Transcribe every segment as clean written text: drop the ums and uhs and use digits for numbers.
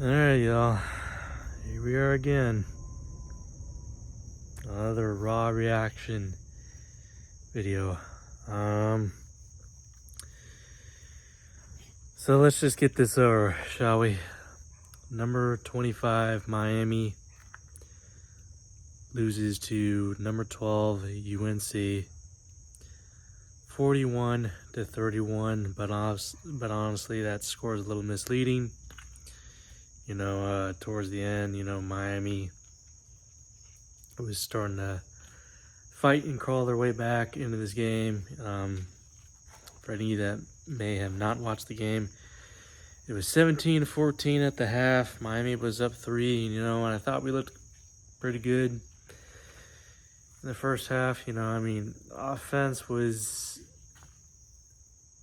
Alright, y'all. Here we are again. Another raw reaction video. So let's just get this over, shall we? Number 25, Miami loses to number 12, UNC. 41-31, but honestly, that score is a little misleading. Towards the end, Miami was starting to fight and crawl their way back into this game. For any that may have not watched the game, it was 17-14 at the half. Miami was up 3, and I thought we looked pretty good in the first half. Offense was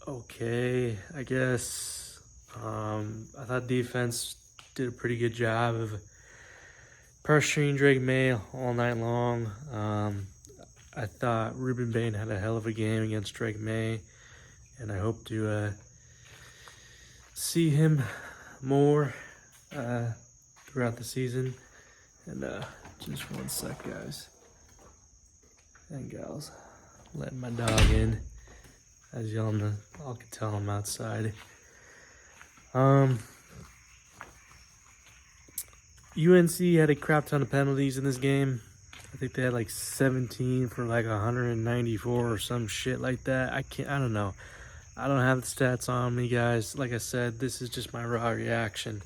okay, I guess. I thought defense did a pretty good job of pressuring Drake May all night long. I thought Ruben Bain had a hell of a game against Drake May, and I hope to see him more throughout the season. And just one sec, guys and gals. Letting my dog in. As y'all know, I can tell I'm outside. UNC had a crap ton of penalties in this game. I think they had like 17 for like 194 or some shit like that. I don't know. I don't have the stats on me, guys. Like I said, this is just my raw reaction.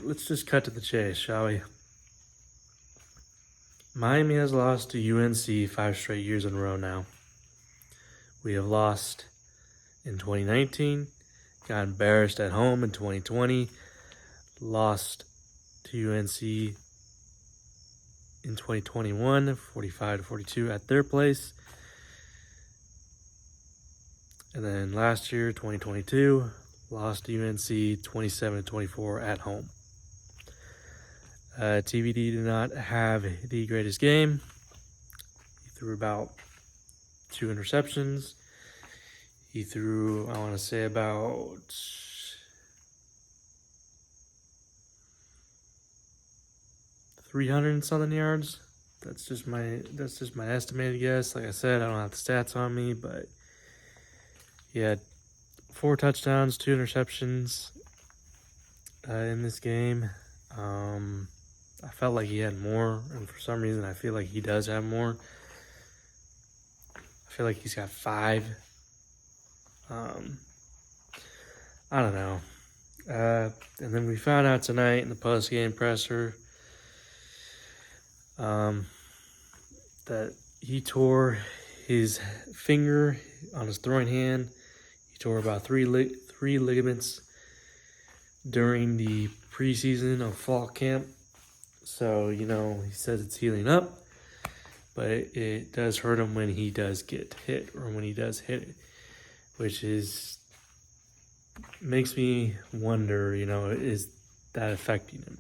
Let's just cut to the chase, shall we? Miami has lost to UNC 5 straight years in a row now. We have lost in 2019, got embarrassed at home in 2020, lost to UNC in 2021, 45-42 at their place. And then last year, 2022, lost to UNC 27-24 at home. TVD did not have the greatest game. He threw about 2 interceptions. He threw, I want to say, about 300 and something yards. That's just my estimated guess. Like I said, I don't have the stats on me, but he had 4 touchdowns, 2 interceptions in this game. I felt like he had more, and for some reason I feel like he does have more. I feel like he's got 5. I don't know. And then we found out tonight in the post-game presser that he tore his finger on his throwing hand. He tore about 3 ligaments during the preseason of fall camp. So, he says it's healing up, but it does hurt him when he does get hit, or when he does hit it, which makes me wonder, is that affecting him?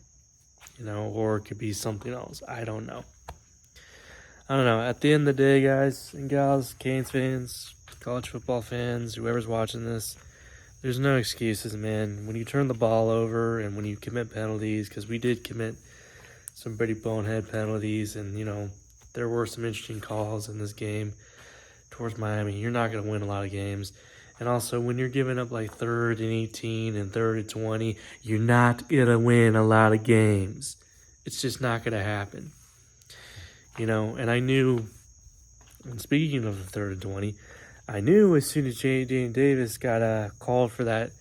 Or it could be something else. I don't know. At the end of the day, guys and gals, Canes fans, college football fans, whoever's watching this, there's no excuses, man. When you turn the ball over and when you commit penalties, because we did commit some pretty bonehead penalties, and there were some interesting calls in this game towards Miami. You're not going to win a lot of games. And also, when you're giving up like 3rd and 18 and 3rd and 20, you're not going to win a lot of games. It's just not going to happen. And I knew, and speaking of the 3rd and 20, I knew as soon as J.D. Davis got called for that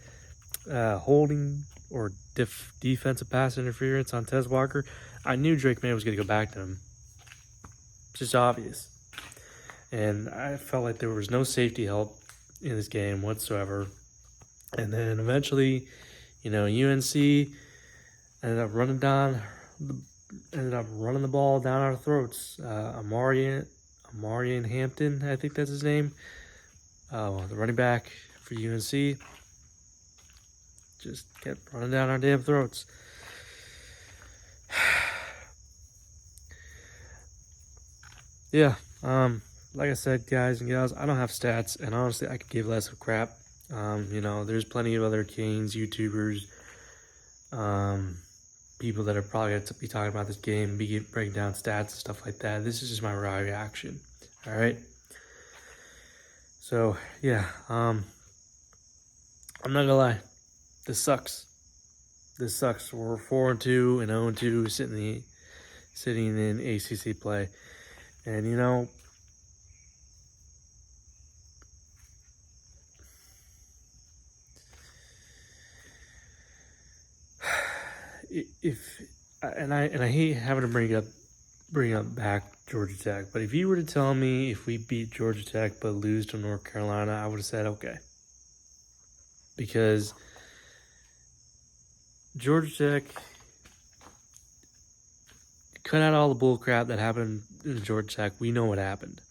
holding or defensive pass interference on Tez Walker, I knew Drake May was going to go back to him. Just obvious. And I felt like there was no safety help in this game whatsoever. And then eventually, UNC ended up running the ball down our throats. Amarian Hampton, I think that's his name. The running back for UNC just kept running down our damn throats. Yeah, like I said, guys and gals, I don't have stats, and honestly, I could give less of crap There's plenty of other Canes YouTubers, people that are probably going to be talking about this game, breaking down stats and stuff like that. This is just my raw reaction. All right. So yeah, I'm not gonna lie, this sucks. This sucks. We're 4-2 and 0-2, sitting in ACC play, and I hate having to bring up back Georgia Tech, but if you were to tell me if we beat Georgia Tech but lose to North Carolina, I would have said okay, because Georgia Tech, cut out all the bull crap that happened in Georgia Tech. We know what happened.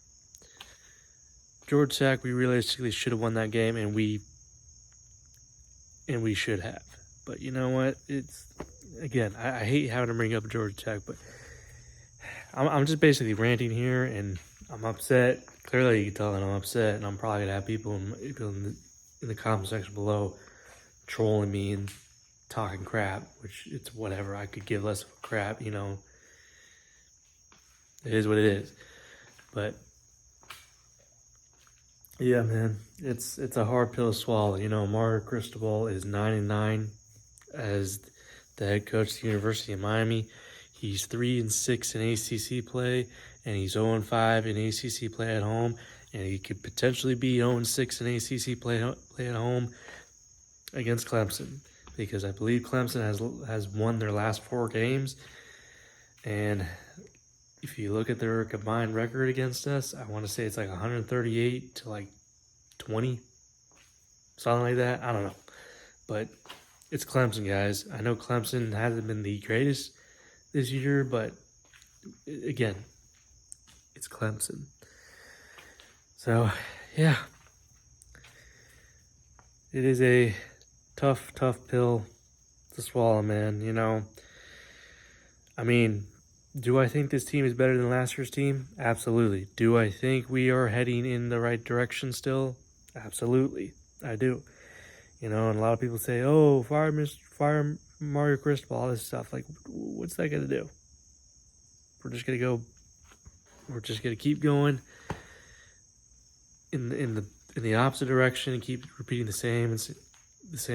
Georgia Tech, we realistically should have won that game, and we should have. But you know what? I hate having to bring up Georgia Tech, but I'm just basically ranting here, and I'm upset. Clearly, you can tell that I'm upset, and I'm probably gonna have people in the comment section below trolling me and talking crap, which it's whatever. I could give less of a crap, It is what it is. But yeah, man, it's a hard pill to swallow. Mario Cristobal is 9-9 as the head coach of the University of Miami. He's 3-6 in ACC play, and he's 0-5 in ACC play at home, and he could potentially be 0-6 in ACC play at home against Clemson, because I believe Clemson has won their last 4 games, and if you look at their combined record against us, I want to say it's like 138 to like 20, something like that. I don't know, but it's Clemson, guys. I know Clemson hasn't been the greatest this year, but again, it's Clemson. So yeah, it is a tough pill to swallow, man. I mean, do I think this team is better than last year's team? Absolutely. Do I think we are heading in the right direction still? Absolutely, I do. And a lot of people say, "Oh, fire Mario Cristobal," all this stuff. Like, what's that gonna do? We're just gonna keep going in the opposite direction and keep repeating the same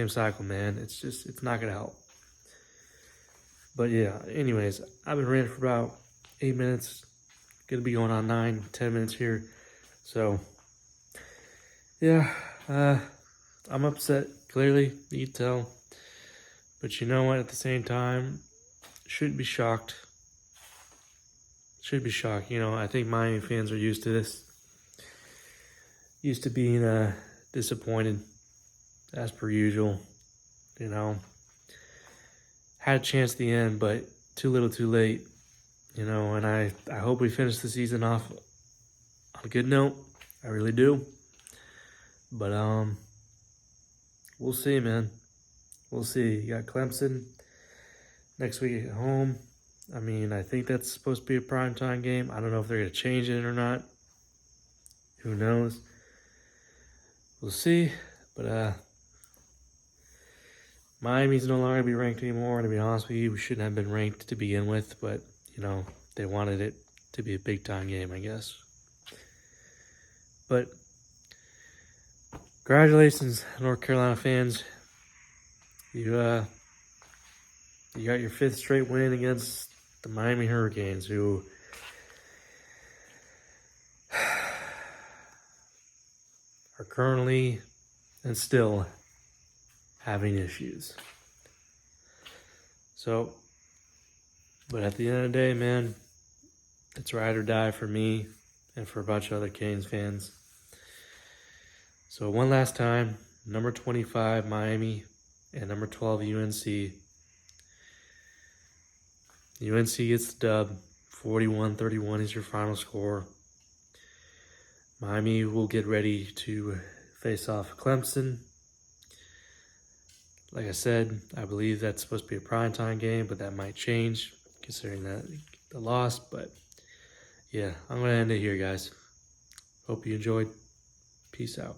cycle, man. It's not gonna help. But yeah, anyways, I've been ranting for about 8 minutes. Gonna be going on 9-10 minutes here. So yeah, I'm upset, clearly, you can tell. But you know what, at the same time, shouldn't be shocked. Should be shocked. I think Miami fans are used to this. Used to being disappointed, as per usual. Had a chance at the end, but too little too late. And I hope we finish the season off on a good note. I really do. But we'll see, man. We'll see. You got Clemson next week at home. I mean, I think that's supposed to be a primetime game. I don't know if they're going to change it or not. Who knows? We'll see. But Miami's no longer going to be ranked anymore. To be honest with you, we shouldn't have been ranked to begin with. But, they wanted it to be a big-time game, I guess. But congratulations, North Carolina fans. You got your 5th straight win against the Miami Hurricanes, who are currently and still having issues. So, but at the end of the day, man, it's ride or die for me and for a bunch of other Canes fans. So one last time, number 25, Miami, and number 12, UNC. UNC gets the dub. 41-31 is your final score. Miami will get ready to face off Clemson. Like I said, I believe that's supposed to be a primetime game, but that might change considering the loss. But yeah, I'm going to end it here, guys. Hope you enjoyed. Peace out.